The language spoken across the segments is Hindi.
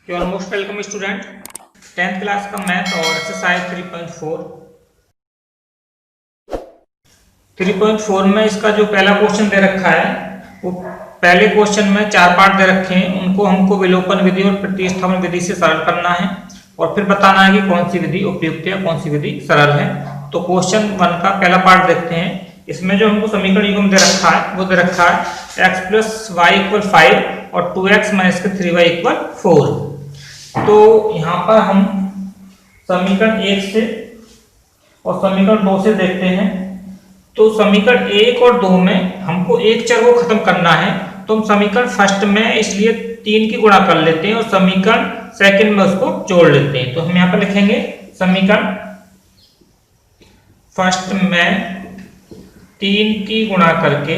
You are most welcome student. 10th class का मैथ और एक्सरसाइज 3.4 में इसका जो पहला क्वेश्चन दे रखा है वो पहले क्वेश्चन में 4 पार्ट दे रखे हैं, उनको हमको विलोपन विधि और प्रतिस्थापन विधि से सरल करना है और फिर बताना है कि कौन सी विधि उपयुक्त है, कौन सी विधि सरल है। तो क्वेश्चन 1 का पहला पार्ट देखते हैं। इसमें जो हमको समीकरण युग्म दे रखा है वो दे रखा है x + y = 5 और 2x - 3y = 4। तो यहाँ पर हम समीकरण 1 से और समीकरण 2 से देखते हैं। तो समीकरण 1 और 2 में हमको एक चर को खत्म करना है, तो हम समीकरण फर्स्ट में इसलिए 3 की गुणा कर लेते हैं और समीकरण सेकंड में उसको जोड़ लेते हैं। तो हम यहाँ पर लिखेंगे समीकरण फर्स्ट में 3 की गुणा करके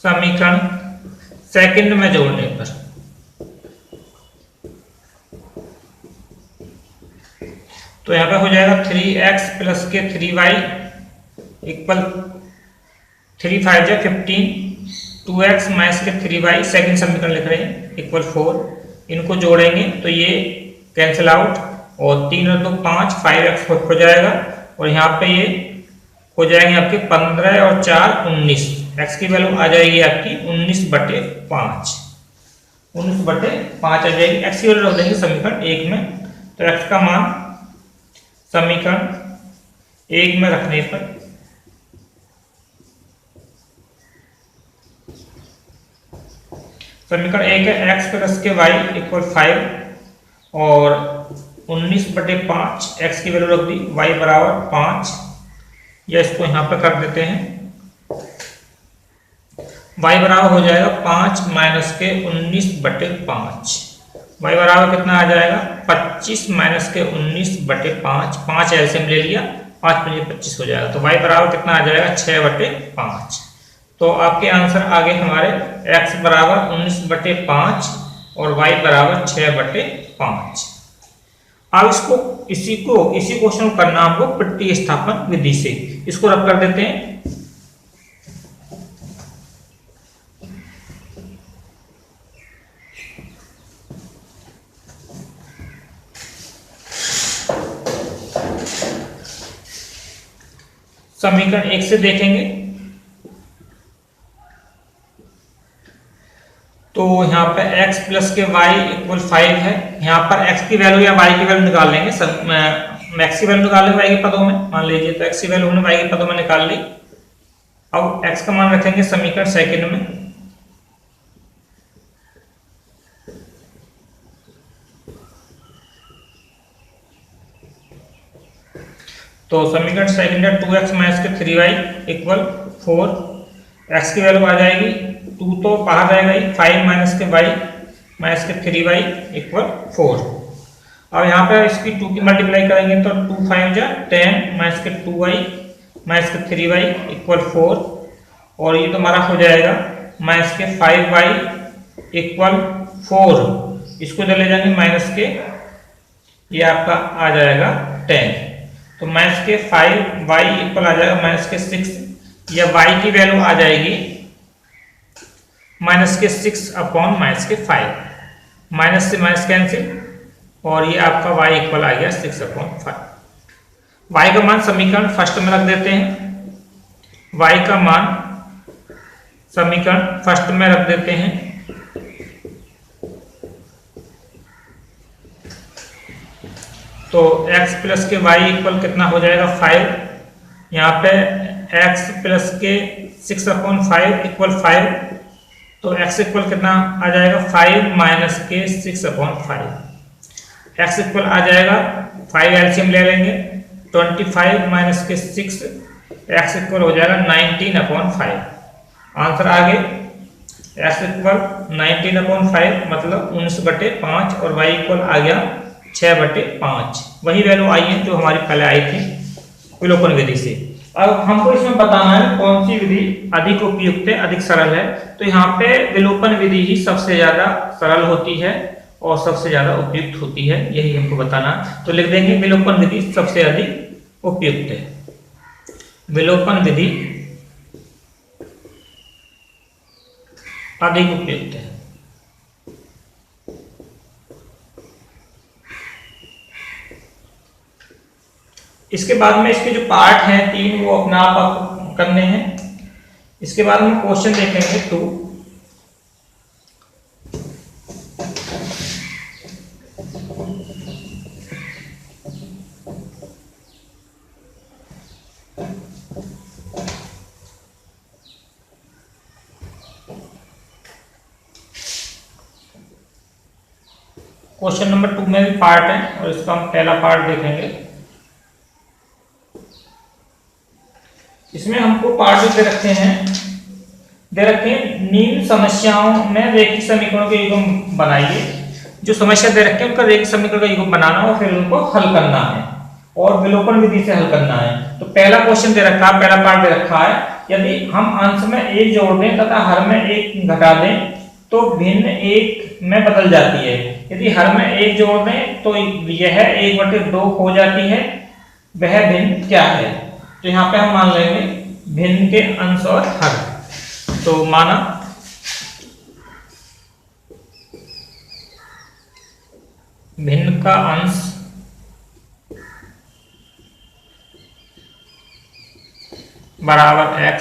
समीकरण सेकंड में जोड़ने पर तो यहां पे हो जाएगा 3x + 3y = 3 × 5 = 15, 2x - 3y second समीकरण लिख रहे हैं = 4। इनको जोड़ेंगे तो ये कैंसिल आउट और 3 और 2 5, 5x हो जाएगा और यहाँ पे ये हो जाएंगे आपके 15 और 4 19। x की वैल्यू आ जाएगी आपकी 19/5, 19/5 आ जाएगी। x की वैल्यू रख देंगे समीकरण 1 में, तो x का मान समीकरण 1 में रखने पर समीकरण 1 है x + y = 5 और 19/5 x की वैल्यू रख दी, y = 5 या इसको यहां पर कर देते हैं। y बराबर हो जाएगा 5 - 19/5। y बराबर कितना आ जाएगा 25 - 19/5। 5 एलसीएम ले लिया, 5 × 25 हो जाएगा, तो y बराबर कितना आ जाएगा 6/5। तो आपके आंसर आ गए हमारे x बराबर 19/5 और y बराबर 6/5। अब इसी क्वेश्चन को करना हमको प्रतिस्थापन विधि से। इसको रब कर देते हैं। समीकरण 1 से देखेंगे तो यहाँ पे x + y = 5 है। यहाँ पर x की वैल्यू या y की वैल्यू निकाल लेंगे। x की वैल्यू निकाल लेंगे y के पदों में, मान लीजिए तो x की वैल्यू हमने y के पदों में निकाल ली। अब x का मान रखेंगे समीकरण सेकंड में, तो समीकरण सेकंड है 2x - 3y = 4। x की वैल्यू आ जाएगी 2 तो बाहर जाएगा ही, 5 - y - 3y = 4। अब यहाँ पे इसकी 2 की मल्टीप्लाई करेंगे तो 2 × 5 = 10 - 2y - 3y = 4 और ये तो हमारा हो जाएगा -5y = 4। इसको ले जाएंगे माइनस के, ये आपका आ जाएगा 10, तो -5y = आ जाएगा -6 या y की वैल्यू आ जाएगी -6/-5, माइनस से माइनस कैंसिल और ये आपका y = आ गया 6/5। y का मान समीकरण फर्स्ट में रख देते हैं, y का मान समीकरण फर्स्ट में रख देते हैं। तो x + y = कितना हो जाएगा 5। यहाँ पे x + 6/5 = 5, तो x = कितना आ जाएगा 5 - 6/5। x = आ जाएगा 5 एलसीएम ले लेंगे, 25 - 6 x = हो जाएगा 19/5। आंसर आ गए x = 19/5 मतलब 19/5 और y = आ गया 6/5। वही वैल्यू आई है जो हमारी पहले आई थी विलोपन विधि से। अब हमको इसमें बताना है कौन सी विधि अधिक उपयुक्त है, अधिक सरल है। तो यहाँ पे विलोपन विधि ही सबसे ज्यादा सरल होती है और सबसे ज्यादा उपयुक्त होती है, यही हमको बताना। तो लिख देंगे विलोपन विधि सबसे अधिक उपयुक्त है। विलोपन विधि अधिक उपयुक्त है। इसके बाद में इसके जो पार्ट हैं 3 वो अपना आप करने हैं। इसके बाद हम क्वेश्चन देखेंगे 2। क्वेश्चन नंबर 2 में भी पार्ट है और इसका हम पहला पार्ट देखेंगे। इसमें हमको पार्ट दे रखे हैं निम्न समस्याओं में रेखीय समीकरणों के युग्म बनाइए। जो समस्या दे रखे हैं उनका रेखीय समीकरण का युग्म बनाना और फिर उनको हल करना है और विलोपन विधि से हल करना है। तो पहला क्वेश्चन दे रखा है, पहला पार्ट दे रखा है, यदि हम अंश में 1 जोड़ दें तथा हर में 1 घटा दें तो भिन्न 1 में बदल जाती है। यदि हर में 1 जोड़ दें तो यह 1/2 हो जाती है। वह भिन्न क्या है? तो यहाँ पे हम मान लेंगे भिन्न के अंश और हर। तो माना भिन्न का अंश बराबर x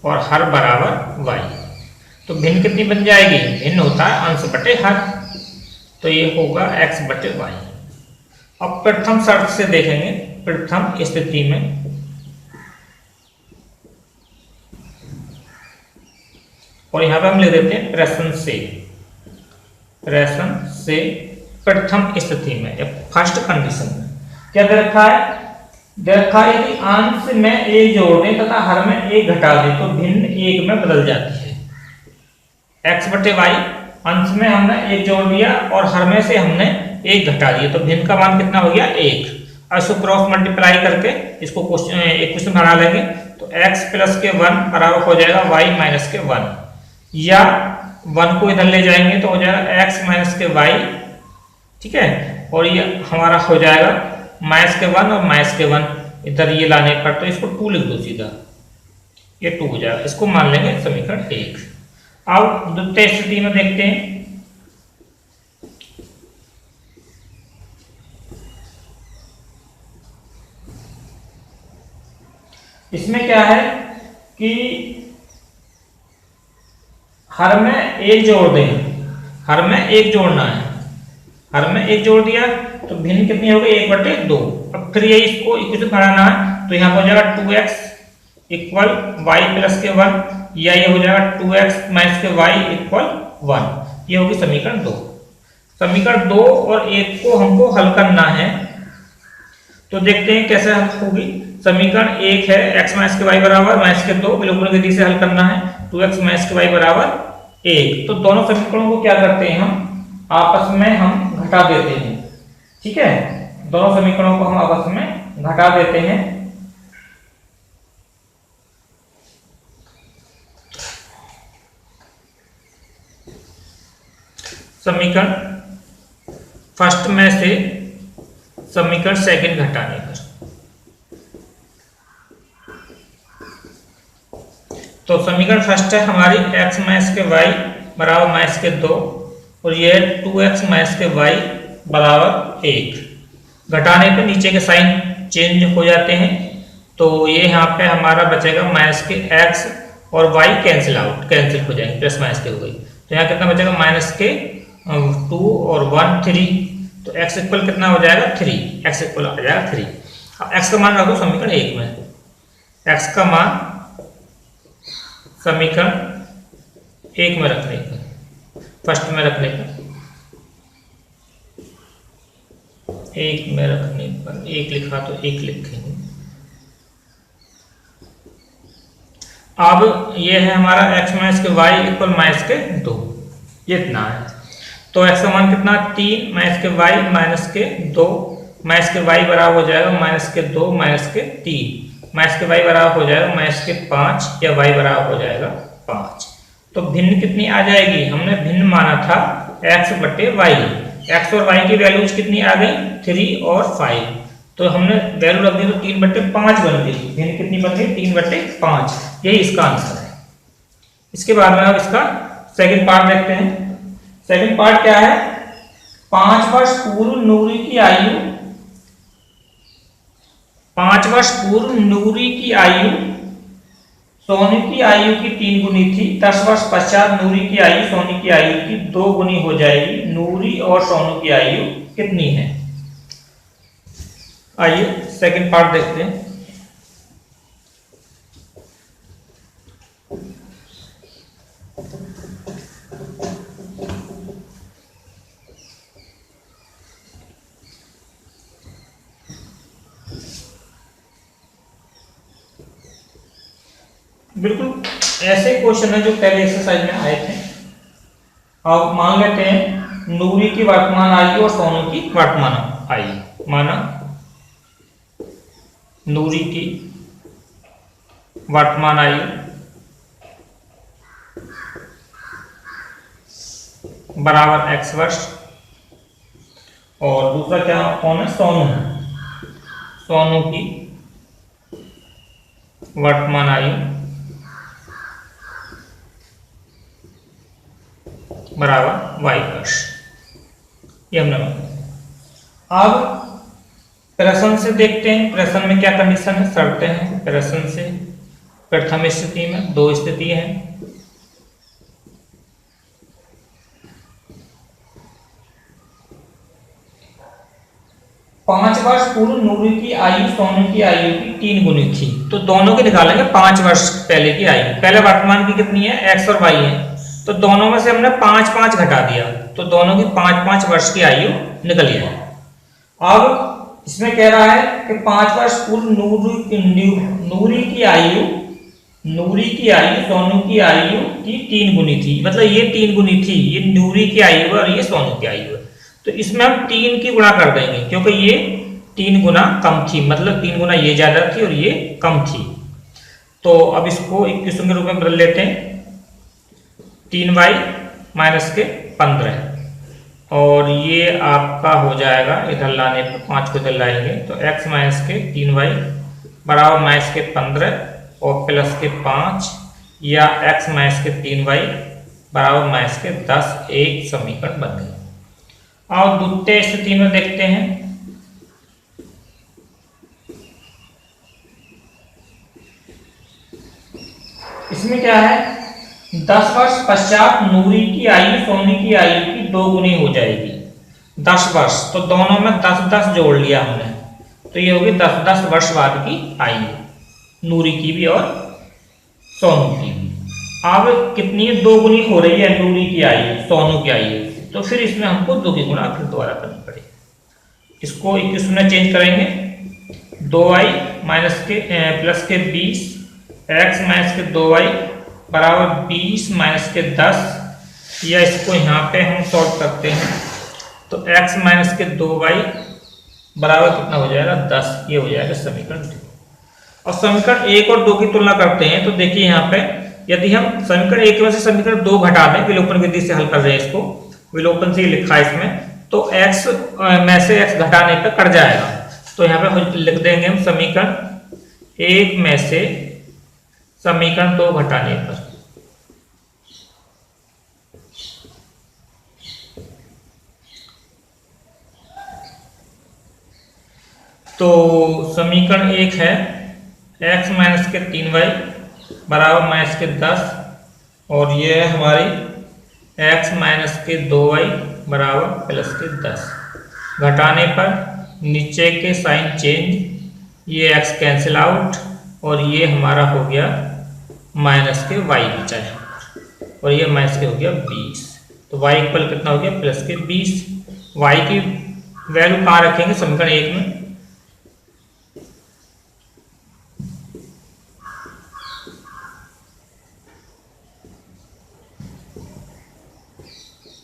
और हर बराबर y। तो भिन्न कितनी बन जाएगी? भिन्न होता है अंश बटे हर, तो ये होगा x बटे y। अब प्रथम शर्त से देखेंगे। प्रथम स्थिति में और यहां पे हम ले देते हैं प्रश्न से प्रथम स्थिति में या फर्स्ट कंडीशन में क्या दे रखा है? दे रखा है यदि अंश में 1 जोड़ दें तथा हर में 1 घटा दें तो भिन्न 1 में बदल जाती है। x बटे y, अंश में हमने 1 जोड़ दिया और हर में से हमने 1 घटा दिया तो भिन्न का मान कितना हो गया? 1। अब इसको क्रॉस मल्टीप्लाई करके इसको एक क्वेश्चन बना लेंगे। तो x प्लस के 1 बराबर हो जाएगा y माइनस के 1, या 1 को इधर ले जाएंगे तो हो जाएगा x माइनस के y, ठीक है। और ये हमारा हो जाएगा माइनस के 1 और माइनस के 1 इधर ये लाने पर तो इसको 2 लिख दो सीधा, ये 2 हो जाएगा। इसको मान लेंगे समीकरण 1। अब द्वितीय स्थिति में देखते हैं। इसमें क्या है कि हर में 1 जोड़ दें, हर में 1 जोड़ना है, हर में 1 जोड़ दिया तो भिन्न कितनी हो गई? 1/2। अब फिर ये इसको इक्वेशन बनाना है तो यहाँ पर हो जाएगा 2x इक्वल y प्लस के 1, या ये हो जाएगा 2x माइनस के y इक्वल 1। ये होगी समीकरण 2। समीकरण 2 और 1 को हमको हल करना है तो देखते हैं कैसे हल होगी। समीकरण 1 है x माइनस के y बराबर माइनस के 2, विलोपन विधि से हल करना है 2x माइनस के y बराबर 1। तो दोनों समीकरणों को क्या करते हैं? हम आपस में हम घटा देते हैं, ठीक है। दोनों समीकरणों को हम आपस में घटा देते हैं। समीकरण फर्स्ट में से समीकरण सेकंड घटाने पर तो समीकरण फर्स्ट है हमारी x माइनस के y बराबर माइनस के 2 और ये 2x माइनस के y बराबर 1। घटाने पे नीचे के साइन चेंज हो जाते हैं तो ये यहाँ पे हमारा बचेगा माइनस के x और y कैंसिल हो जाएंगे, प्लस माइनस के हो गई। तो यहाँ कितना बचेगा? माइनस के 2 और 1 3। तो x इक्वल कितना हो जाएगा? 3। x इक्वल आ जाएगा 3। अब x का मान रख दो समीकरण 1 में। x का मान समीकरण 1 में रखने का, फर्स्ट में रखने का, 1 में रखने पर 1 लिखा तो 1 लिखेंगे। अब ये है हमारा x माइनस के y इक्वल माइनस के 2, ये इतना है। तो x का मान कितना? 3 माइनस के y माइनस के 2 माइनस के y बराबर हो जाएगा माइनस के 2 माइनस के 3 माइनस के y बराबर हो जाएगा माइनस के 5 या y बराबर हो जाएगा 5। तो भिन्न कितनी आ जाएगी? हमने भिन्न माना था x बटे y। x और y की वैल्यूज कितनी आ गई? 3 और 5। तो हमने वैल्यू रख दी तो 3/5 बन गई। भिन्न कितनी बन गई? 3/5। यही इसका आंसर है। इसके बाद में अब इसका सेकंड पार्ट देखते हैं। सेकंड पार्ट क्या है? 5 वर्ष पूर्व नूरी की आयु 5 वर्ष पूर्व नूरी की आयु सोनू की आयु की 3 गुनी थी। 10 वर्ष पश्चात नूरी की आयु सोनू की आयु की 2 गुनी हो जाएगी। नूरी और सोनू की आयु कितनी है? आइए सेकंड पार्ट देखते हैं। बिल्कुल ऐसे क्वेश्चन है जो पहले एक्सरसाइज में आए थे। अब मान लेते हैं नूरी की वर्तमान आयु और सोनू की वर्तमान आयु। माना नूरी की वर्तमान आयु बराबर x वर्ष और दूसरा क्या कौन है? सोनू। सोनू की वर्तमान आयु बराबर y वर्ष। ये हमने अब प्रश्न से देखते हैं। प्रश्न में क्या कंडीशन है? शर्तें हैं प्रश्न से। प्रथम स्थिति में 2 स्थिति है। पांच वर्ष पूर्व नूरी की आयु सोनू की आयु की 3 गुनी थी, तो दोनों की निकालेंगे 5 वर्ष पहले की आयु। पहले वर्तमान की कितनी है? x और y है, तो दोनों में से हमने 5-5 घटा दिया, तो दोनों की 5-5 वर्ष की आयु निकल है। अब इसमें कह रहा है कि 5 वर्ष पूर्व नूरी की आयु सोनू की आयु की 3 गुनी थी। मतलब ये 3 गुनी थी, ये नूरी की आयु है और ये सोनू की आयु है। तो इसमें हम 3 की गुणा कर देंगे क्योंकि ये 3 गुना कम थी, मतलब 3 गुना ये ज्यादा थी और ये कम थी। तो अब इसको इक्वेशन के रूप में बदल लेते हैं। 3y माइनस के 15 और ये आपका हो जाएगा, इधर लाने पर 5 को इधर लाएंगे तो x माइनस के 3y बराबर माइनस के 15 और प्लस के 5 या x माइनस के 3y बराबर माइनस के 10 एक समीकरण बन गया। और द्वितीय स्थिति में देखते हैं। इसमें क्या है? 10 वर्ष पश्चात नूरी की आयु सोनी की आयु की 2 गुनी हो जाएगी। 10 वर्ष, तो दोनों में 10-10 जोड़ लिया हमने, तो ये होगी 10-10 वर्ष बाद की आयु, नूरी की भी और सोनू की भी। अब कितनी 2 गुनी हो रही है नूरी की आयु सोनू की आयु, तो फिर इसमें हमको 2 की गुणा फिर दोबारा करनी पड़ेगी। इसको इसमें चेंज करेंगे। 2y माइनस के प्लस के 20 x माइनस के 2y बराबर 20 माइनस के 10, या इसको यहाँ पे हम सॉल्व करते हैं तो x माइनस के 2y बराबर कितना हो जाएगा? 10। ये हो जाएगा समीकरण 2। और समीकरण 1 और 2 की तुलना करते हैं तो देखिए यहाँ पे यदि हम समीकरण 1 में से समीकरण 2 घटा दें, विलोपन विधि से हल कर रहे हैं इसको, विलोपन से लिखा है इसमें, तो x में से x घटाने पर कट जाएगा। तो यहाँ पे लिख देंगे हम समीकरण 1 में से समीकरण 2 घटाने पर। तो समीकरण 1 है x माइनस के 3y बराबर माइनस के 10 और ये है हमारी x माइनस के 2y बराबर प्लस के 10। घटाने पर नीचे के साइन चेंज, ये x कैंसिल आउट और ये हमारा हो गया माइनस के y बचा है और ये माइनस के हो गया 20। तो y इक्वल कितना हो गया? प्लस के 20। y की वैल्यू कहाँ रखेंगे? समीकरण 1 में।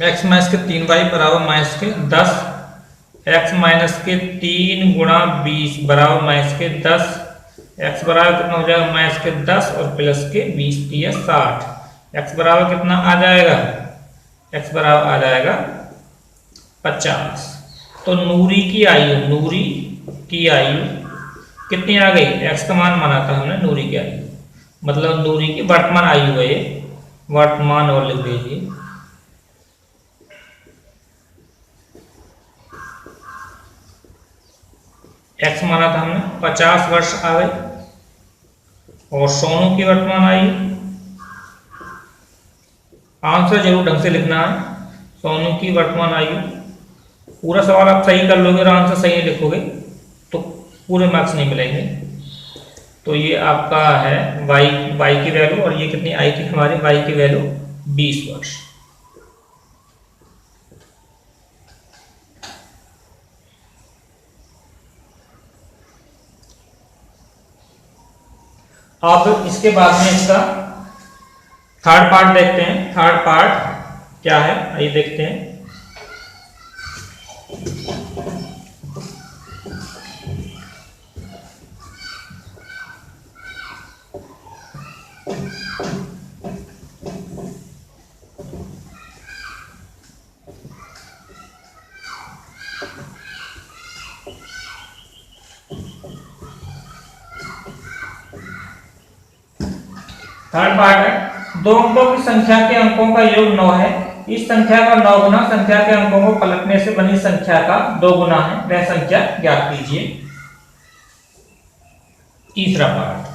x माइनस के 3y बराबर माइनस के 10, x माइनस के 3 गुणा 20 बराबर माइनस के 10, x बराबर कितना हो जाएगा? माइनस के 10 और प्लस के 20 या 60। x बराबर कितना आ जाएगा? x बराबर आ जाएगा 50। तो नूरी की आयु कितनी आ गई? x का मान माना था हमने नूरी की आयु, मतलब नूरी की वर्तमान आयु है ये, वर्तमान और लिख दीजिए। एक्स माना था हमने, 50 वर्ष आ गए। और सोनू की वर्तमान आयु, आंसर जरूर ढंग से लिखना है। सोनू की वर्तमान आयु, पूरा सवाल आप सही कर लोगे और आंसर सही नहीं लिखोगे तो पूरे मार्क्स नहीं मिलेंगे। तो ये आपका है y की वैल्यू, और ये कितनी आई की हमारी y की वैल्यू 20 वर्ष। अब इसके बाद में इसका थर्ड पार्ट देखते हैं। थर्ड पार्ट क्या है आइए देखते हैं। थर्ड पार्ट है, दो अंकों की संख्या के अंकों का योग 9 है। इस संख्या का 9 गुना संख्या के अंकों को पलटने से बनी संख्या का 2 गुना है, वह संख्या ज्ञात कीजिए। तीसरा पार्ट,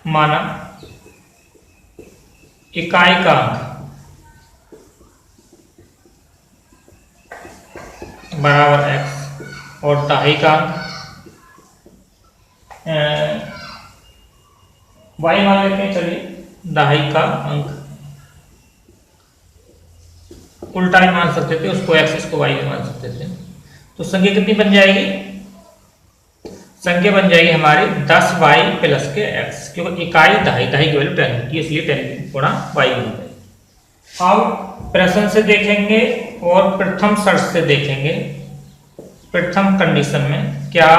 माना इकाई का अंक बराबर x और दहाई का अंक y मान लेते हैं। चलिए दहाई का अंक उल्टा ही मान सकते थे, उसको x इसको y में मान सकते थे। तो संख्या कितनी बन जाएगी? संख्या बन जाएगी हमारी 10y प्लस के x, क्योंकि इकाई दहाई की वैल्यू 10 होती है, इसलिए 10 गुणा y बन गई। अब प्रश्न से देखेंगे और प्रथम शर्त से देखेंगे। प्रथम कंडीशन में क्या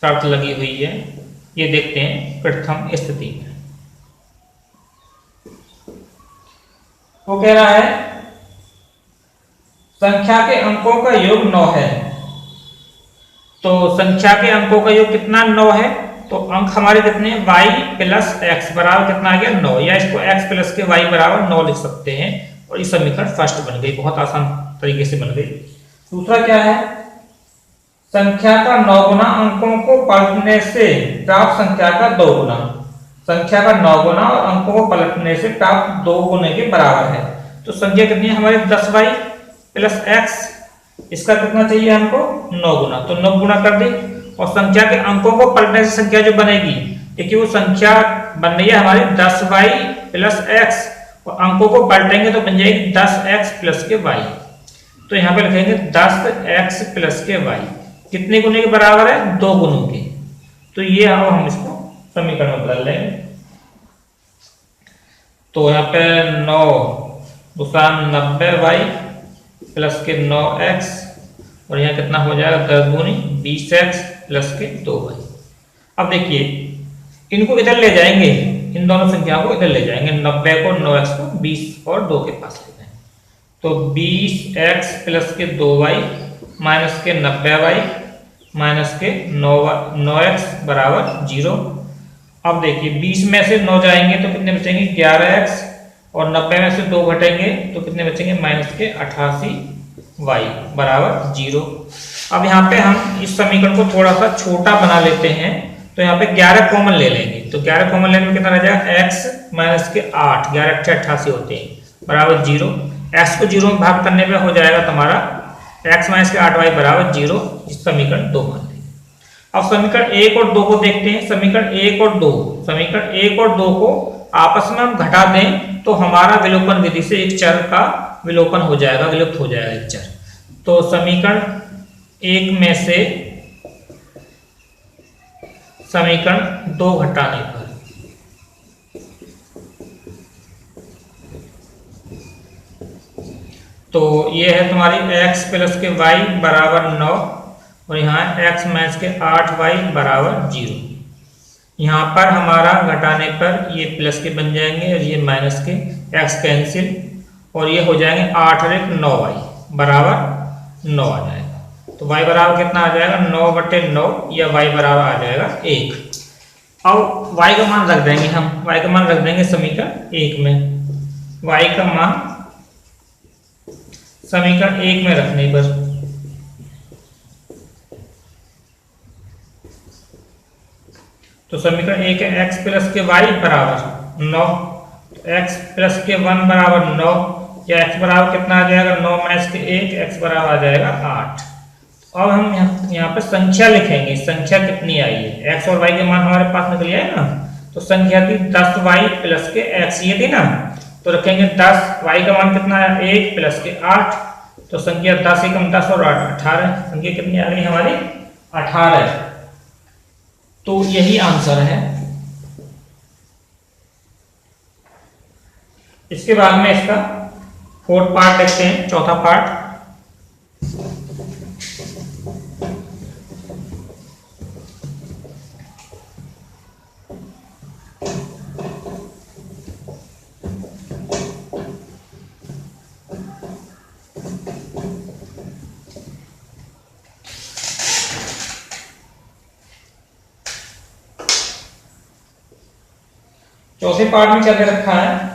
शर्त लगी हुई है ये देखते हैं। प्रथम स्थिति में वो कह रहा है संख्या के अंकों का योग 9 है। तो संख्या के अंकों का योग कितना 9 है, तो अंक हमारे कितने y प्लस एक्स बराबर कितना आ गया 9, या इसको x प्लस के y बराबर 9 लिख सकते हैं। और ये समीकरण फर्स्ट बन गई, बहुत आसान तरीके से बन गई। दूसरा क्या है, संख्या का 9 गुना अंकों को पलटने से प्राप्त संख्या का 2 गुना। संख्या का 9 गुना और अंकों को पलटने से प्राप्त 2 गुने के बराबर है। तो संख्या कितनी है हमारी 10y प्लस x, इसका कितना चाहिए हमको 9 गुना, तो 9 गुना कर दे। और संख्या के अंकों को पलटने से संख्या जो बनेगी, देखिए वो संख्या बन रही है हमारी 10y प्लस x, और अंकों को पलटेंगे तो बन जाएगी 10x प्लस के y। तो यहाँ पे लिखेंगे 10x प्लस के y कितने गुने के बराबर है 2 गुनों के। तो ये हम इसको समीकरण में बदल लेंगे। तो यहाँ पे 9 दूसरा 90y प्लस के 9x, और यहाँ कितना हो जाएगा 10 दूनी 20x प्लस के 2y। अब देखिए इनको इधर ले जाएंगे, इन दोनों संख्याओं को इधर ले जाएंगे, 90 को 9x को 20 और 2 के पास ले जाएंगे। तो 20x प्लस के 2y माइनस के 90y माइनस के 9x बराबर 0। अब देखिए 20 में से 9 जाएंगे तो कितने बचेंगे 11x, और 90 में से 2 घटेंगे तो कितने बचेंगे माइनस के 88y बराबर 0। अब यहाँ पे हम इस समीकरण को थोड़ा सा छोटा बना लेते हैं। तो यहाँ पे 11 कॉमन ले लेंगे, तो 11 कॉमन लेने में कितना रह जाएगा x माइनस के 8, 11 × 88 होते हैं बराबर 0। x को 0 में भाग करने पे हो जाएगा तुम्हारा x माइनस के 8y बराबर 0। इस समीकरण 2 मान लेंगे। अब समीकरण 1 और 2 को देखते हैं। समीकरण 1 और 2 को आपस में हम घटा दें तो हमारा विलोपन विधि से एक चर का विलोपन हो जाएगा, विलुप्त हो जाएगा एक चर। तो समीकरण 1 में से समीकरण 2 घटाने पर तो ये है तुम्हारी x प्लस के y बराबर 9, और यहाँ x माइनस के 8y बराबर 0। यहाँ पर हमारा घटाने पर ये प्लस के बन जाएंगे और ये माइनस के, एक्स कैंसिल, और ये हो जाएंगे 8 और 1 9y बराबर 9 आ जाएगा। तो y बराबर कितना आ जाएगा 9/9, या y बराबर आ जाएगा 1। अब y का मान रख देंगे हम, y का मान रख देंगे समीकरण 1 में। y का मान समीकरण 1 में रखने पर तो समीकरण 1 है x प्लस के y बराबर 9, x प्लस के 1 बराबर 9, या x बराबर कितना आ जाएगा 9 माइनस के 1, x बराबर आ जाएगा 8। अब हम यहाँ पे संख्या लिखेंगे, संख्या कितनी आई है, x और y के मान हमारे पास निकल आए ना। तो संख्या थी 10y प्लस के x, ये थी ना, तो रखेंगे 10, y का मान कितना है 1 प्लस के 8, तो संख्या 10 एकम 10 और 8 18, संख्या कितनी आ गई हमारी 18। तो यही आंसर है। इसके बाद में इसका फोर्थ पार्ट देखते हैं, चौथा पार्ट। चौथे पार्ट में क्या दे रखा है,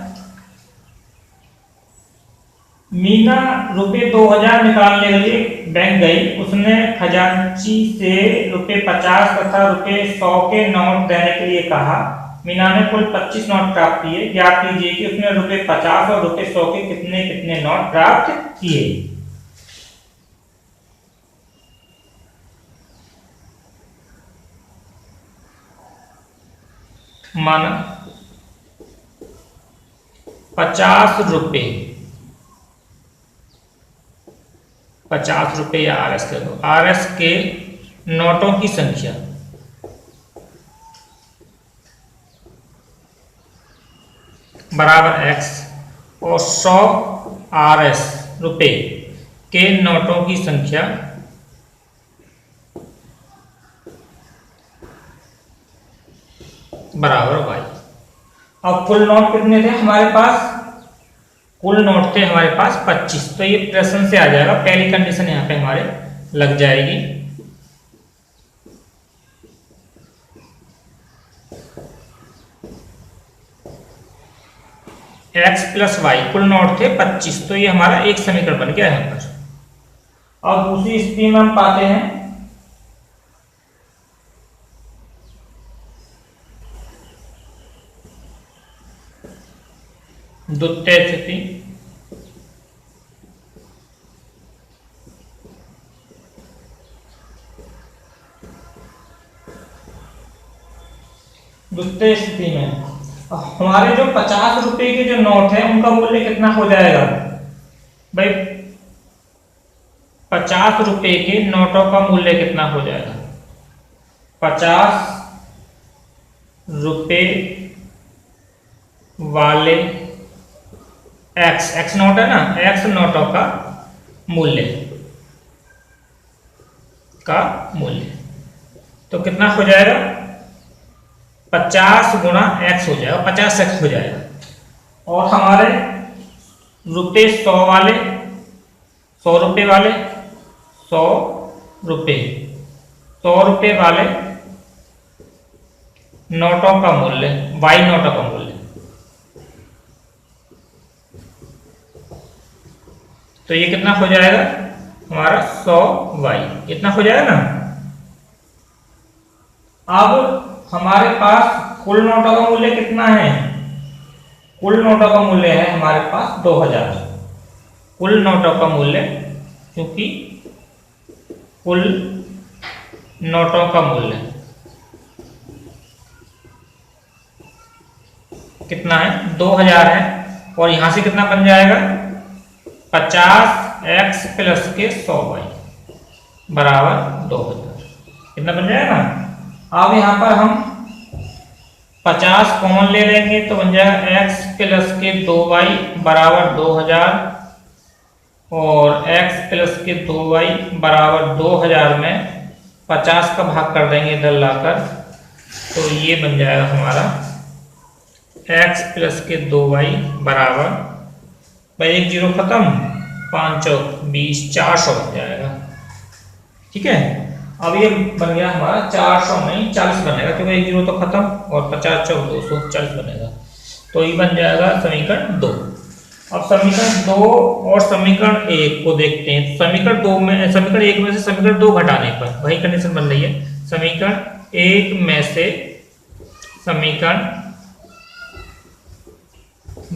मीना रुपए 2000 निकालने के लिए बैंक गई। उसने खजांची से रुपए 50 तथा रुपए 100 के नोट देने के लिए कहा। मीना ने कुल 25 नोट प्राप्त किए। ज्ञात कीजिए कि उसने रुपए 50 और रुपए 100 के कितने कितने नोट प्राप्त किए। माना 50 रुपए, 50 रुपए या RS के दो, RS के नोटों की संख्या बराबर x, और 100 RS रुपए के नोटों की संख्या बराबर y। अब कुल नोट कितने थे हमारे पास, कुल नोट थे हमारे पास 25, तो ये प्रश्न से आ जाएगा, पहली कंडीशन यहाँ पे हमारे लग जाएगी। x प्लस वाई, कुल नोट थे 25, तो ये हमारा एक समीकरण बन गया यहाँ पर। और दूसरी स्थिति में हम पाते हैं द्वितीय स्थिति, द्वितीय स्थिति में हमारे जो 50 रुपए के जो नोट है उनका मूल्य कितना हो जाएगा भाई, 50 रुपए के नोटों का मूल्य कितना हो जाएगा, 50 रुपए वाले x नोट है ना, x नोटों का मूल्य तो कितना हो जाएगा, 50 गुणा x हो जाएगा, 50x हो जाएगा। और हमारे रुपए 100 वाले, 100 रुपए वाले, 100 रुपए, 100 रुपए वाले नोटों का मूल्य, y नोटों का मूल्य, तो ये कितना हो जाएगा हमारा 100y, कितना हो जाएगा ना। अब हमारे पास कुल नोटों का मूल्य कितना है, कुल नोटों का मूल्य है हमारे पास 2000, कुल नोटों का मूल्य, क्योंकि कुल नोटों का मूल्य कितना है 2000 है, और यहां से कितना बन जाएगा 50x प्लस के 100y बराबर 2000, कितना बन जाएगा ना। अब यहां पर हम 50 कॉमन ले लेंगे तो बन जाएगा x प्लस के 2y बराबर 2000, और x प्लस के 2y बराबर 2000 में 50 का भाग कर देंगे इधर लाकर, तो ये बन जाएगा हमारा x प्लस के 2y बराबर, भाई 1 0 खत्म, 5 चौक 20, 400 बन जाएगा। ठीक है, अब ये बन गया हमारा 400 नहीं 40 बनेगा, क्योंकि 1 0 तो खत्म और 50 चौक 240 बनेगा। तो ये बन जाएगा समीकरण 2। अब समीकरण 2 और समीकरण 1 को देखते हैं। समीकरण 2 में, समीकरण 1 में से समीकरण 2 घटाने पर वही कंडीशन बन रही है। समीकरण 1 में से समीकरण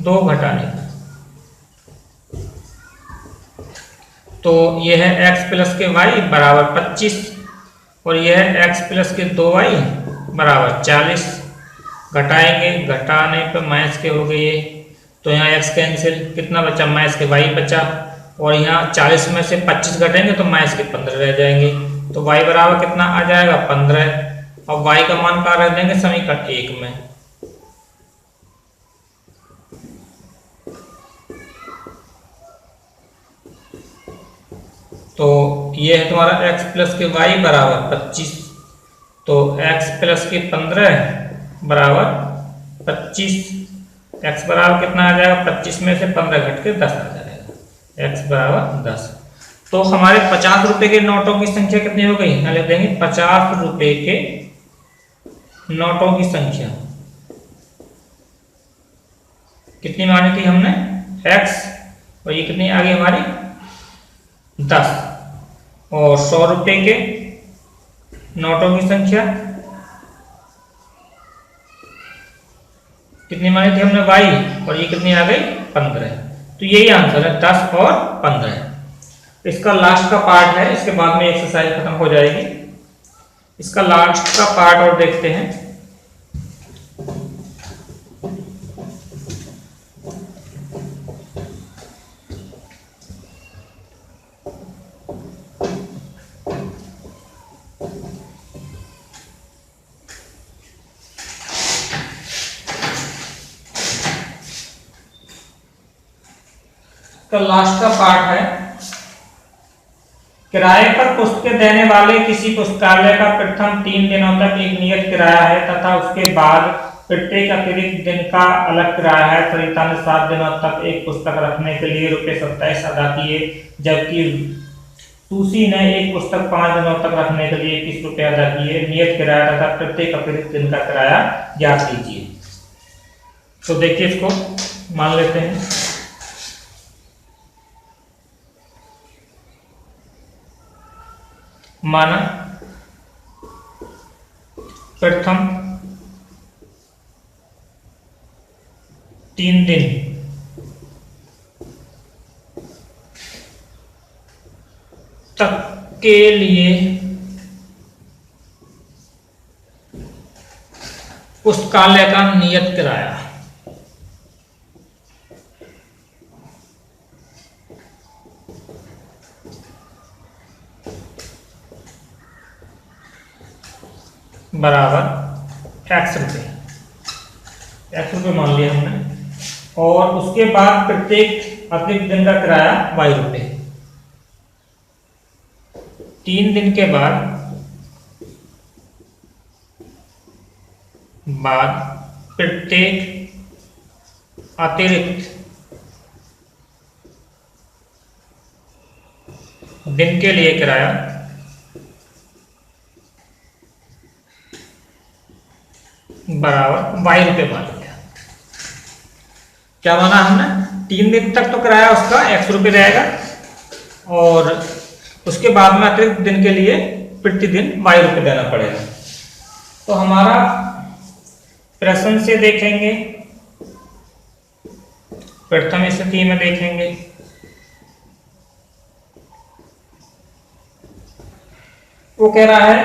2 घटाने पर, तो यह है x प्लस के y बराबर 25 और यह है x प्लस के 2y बराबर 40। घटाएंगे, घटाने पर माइनस के हो गए, तो यहाँ x कैंसिल, कितना बचा, माइनस के y बचा, और यहाँ 40 में से 25 घटेंगे तो माइनस के 15 रह जाएंगे। तो y बराबर कितना आ जाएगा, 15। और y का मान कहाँ रख देंगे, समीकरण 1 में। तो ये है तुम्हारा x प्लस के y बराबर 25, तो x प्लस के 15 बराबर 25, x बराबर कितना आ जाएगा, 25 में से 15 घट के 10 आ जाएगा, x बराबर 10। तो हमारे 50 रुपए के नोटों की संख्या कितनी हो गई, लिख देंगे 50 रुपए के नोटों की संख्या कितनी मानी थी हमने, x, और ये कितनी आ गई हमारी 10। और 100 रुपए के नोटों की संख्या कितनी मानी थी हमने, y, और ये कितनी आ गई 15। तो यही आंसर है, 10 और 15। इसका लास्ट का पार्ट है, इसके बाद में एक्सरसाइज खत्म हो जाएगी। इसका लास्ट का पार्ट और देखते हैं। लास्ट का पार्ट है, किराए पर पुस्तकें देने वाले किसी पुस्तकालय का प्रथम 3 दिनों तक एक नियत किराया है तथा उसके बाद प्रत्येक अतिरिक्त दिन का अलग किराया है। सरिता ने 7 दिनों तक एक पुस्तक रखने के लिए ₹27 अदा किए, जबकि तुलसी ने एक पुस्तक 5 दिनों तक रखने के लिए ₹21 अदा किए। नियत किराया तथा प्रत्येक अतिरिक्त दिन का किराया ज्ञात कीजिए। तो देखिए, इसको मान लेते हैं। माना प्रथम 3 दिन तक के लिए पुस्तकालय का नियत किराया बराबर x रुपये मान लिया हमने, और उसके बाद प्रत्येक अतिरिक्त दिन का किराया y रुपये। 3 दिन के बाद प्रत्येक अतिरिक्त दिन के लिए किराया बराबर y रुपये मान लिया। क्या माना हमने, 3 दिन तक तो किराया उसका x रुपये रहेगा, और उसके बाद में अतिरिक्त दिन के लिए प्रतिदिन y रुपये देना पड़ेगा। तो हमारा प्रश्न से देखेंगे, प्रथम स्थिति में देखेंगे, वो कह रहा है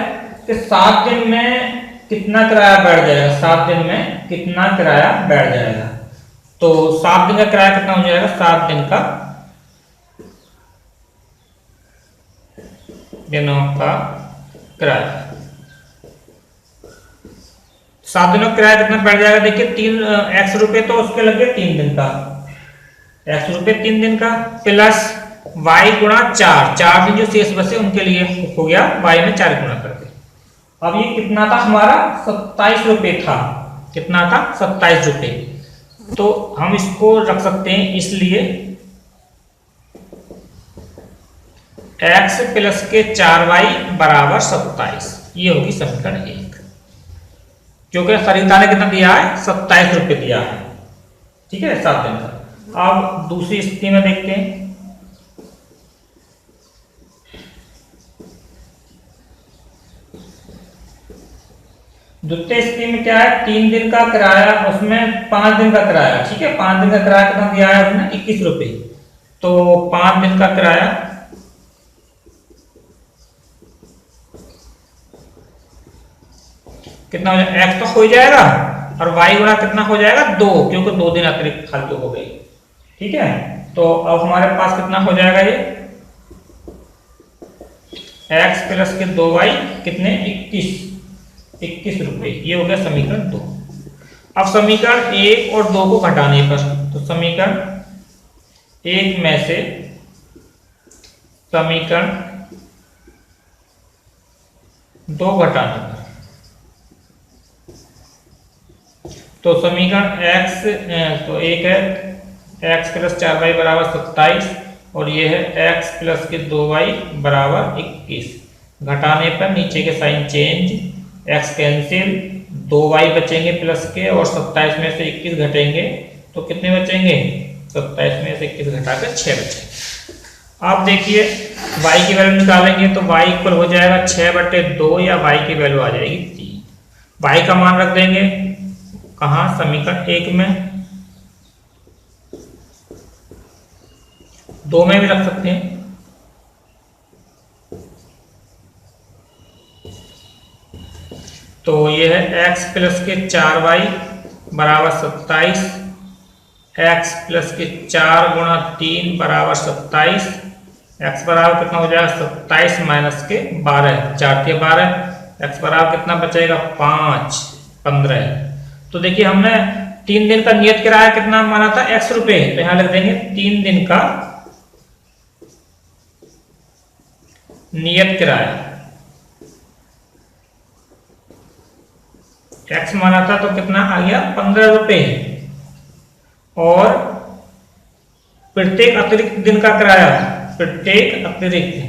कि 7 दिन में कितना किराया बैठ जाएगा, 7 दिन में कितना किराया बैठ जाएगा। तो 7 दिन का किराया कितना हो जाएगा, 7 दिन का दिनों का किराया, 7 दिनों का किराया कितना बैठ जाएगा। देखिए, 3 x रुपये तो उसके लगे 3 दिन का, x रुपये 3 दिन का, प्लस y गुणा 4 दिन जो शेष बचे उनके लिए हो गया y में 4 गुणा करके। अब ये कितना था हमारा, 27 रुपये था। कितना था, 27 रुपये। तो हम इसको रख सकते हैं, इसलिए x प्लस के 4y बराबर 27, ये होगी समीकरण 1। क्योंकि खरीदार ने कितना दिया है, 27 रुपये दिया है, ठीक है, 7 दिन का। अब दूसरी स्थिति में देखते हैं। द्वितीय स्थिति में क्या है, 3 दिन का किराया, उसमें 5 दिन का किराया, ठीक है, 5 दिन का किराया कितना दिया है उसने, 21 रुपये। तो 5 दिन का किराया कितना हो जाएगा, x तो हो जाएगा और y गुणा कितना हो जाएगा, 2, क्योंकि 2 दिन अतिरिक्त फालतू हो गई, ठीक है। तो अब हमारे पास कितना हो जाएगा, ये x प्लस के 2y कितने, 21 रुपये, ये हो गया समीकरण 2। अब समीकरण 1 और 2 को घटाने पर, तो समीकरण 1 में से समीकरण 2 घटाने पर, तो समीकरण x, तो एक है x प्लस 4y बराबर 27 और ये है x प्लस के 2y बराबर 21। घटाने पर नीचे के sign change, x cancel, 2y बचेंगे प्लस के और 27 में से 21 घटेंगे तो कितने बचेंगे, 27 में से 21 घटाकर 6 बचेंगे। आप देखिए y की वैल्यू निकालेंगे तो y इक्वल हो जाएगा 6/2 या y की वैल्यू आ जाएगी 3। y का मान रख देंगे कहाँ, समीकरण 1 में, 2 में भी रख सकते हैं। तो ये है x प्लस के 4y बराबर 27, x प्लस के 4 गुणा 3 बराबर 27, x बराबर कितना हो जाएगा, 27 माइनस के 12, 4 के 12, x बराबर कितना बचेगा, 5, 15। तो देखिए हमने 3 दिन का नियत किराया कितना माना था, x रुपये, तो यहां लिख देंगे 3 दिन का नियत किराया x माना था तो कितना आ गया, 15 रुपये। और प्रत्येक अतिरिक्त दिन का किराया, प्रत्येक अतिरिक्त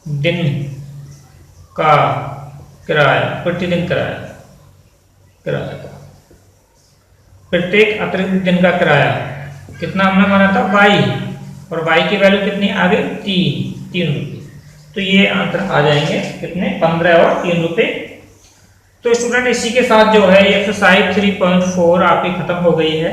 दिन का किराया, प्रतिदिन किराया प्रत्येक अतिरिक्त दिन का किराया कितना हमने माना था, y, और y की वैल्यू कितनी आ गई, 3 रुपये। तो ये आंसर आ जाएंगे कितने, 15 और 3 रुपये। तो स्टूडेंट इसी के साथ जो है एक्सरसाइज 3.4 आपकी खत्म हो गई है।